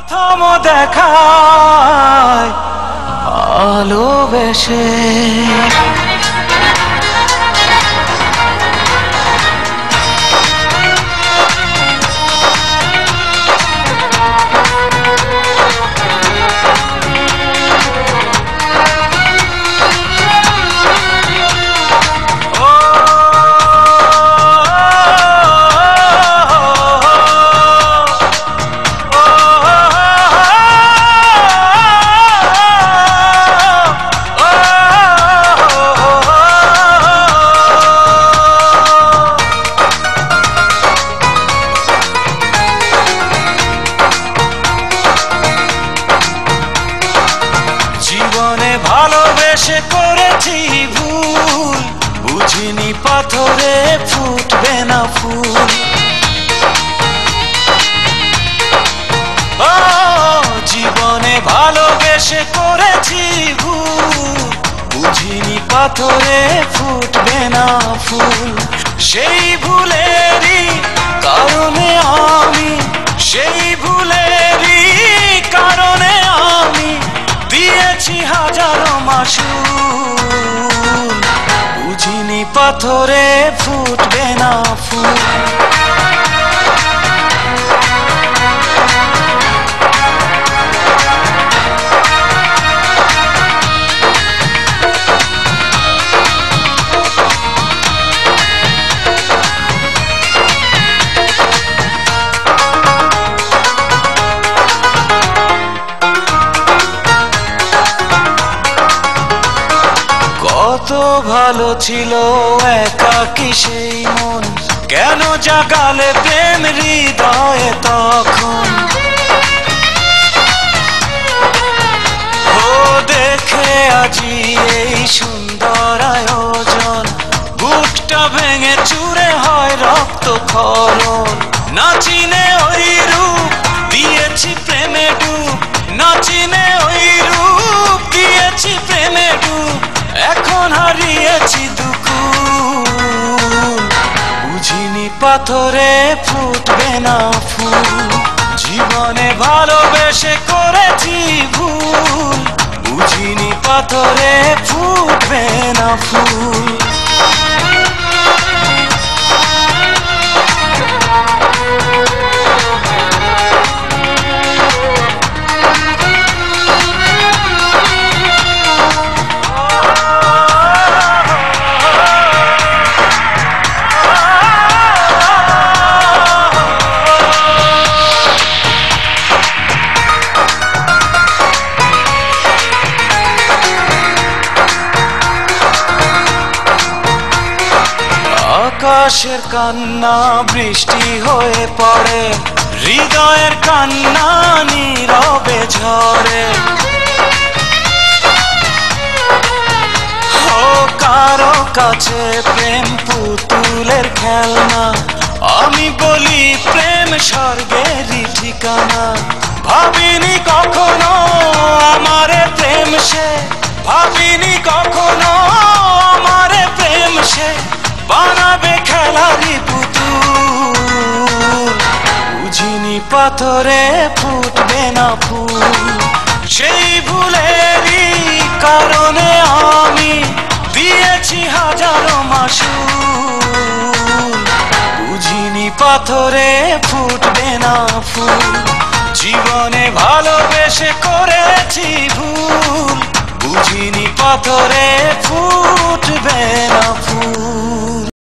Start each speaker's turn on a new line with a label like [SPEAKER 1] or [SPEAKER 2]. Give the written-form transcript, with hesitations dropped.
[SPEAKER 1] প্রথম দেখায় ভালোবেসে জীবনে ভালোবেসে করেছি ভুল, বুঝিনি পাথরে ফুটবে না ফুল। ও জীবনে ভালোবেসে করেছি ভুল, বুঝিনি পাথরে ফুটবে না ফুল। সেই ভুলেরই কারণে আমি, সেই ভুলেরই কারণে আমি দিয়েছি হাজারো মাসুল, বুঝিনি পাথরে ফুটবে না ফুল। কত ভালো ছিল একাকী সেই মন, কেন জাগালে প্রেম হৃদয়ে তখন। ও দেখে আজি এই সুন্দর আয়োজন, বুকটা ভেঙে চুরে হয় রক্ত ক্ষরণ। না চিনে ওই রূপ দিয়েছি প্রেমে ডুব, না চিনে ওই রূপ দিয়েছি প্রেমে ডুব। এখন হারিয়েছি দুকুল, বুঝিনি পাথরে ফুটবে না ফুল। জীবনে ভালোবেসে করেছি ভুল, বুঝিনি পাথরে ফুটবে না ফুল। আকাশের কান্না বৃষ্টি হয়ে পড়ে, হৃদয়ের কান্না নীরবে ঝরে। ও কারো কাছে প্রেম পুতুলের খেলনা, আমি বলি প্রেম স্বর্গেরই ঠিকানা। ভাবিনি কখনো আমারে প্রেম সে, ভাবিনি কখনো আমারে প্রেম সে বানাবে খেলারি পুতুল, বুঝিনি পাথরে ফুটবে না ফুল। সেই ভুলেরই কারণে আমি দিয়েছি হাজারো মাসুল, বুঝিনি পাথরে ফুটবে না ফুল। জীবনে ভালোবেসে করেছি ভুল, বুঝিনি পাথরে ফুল।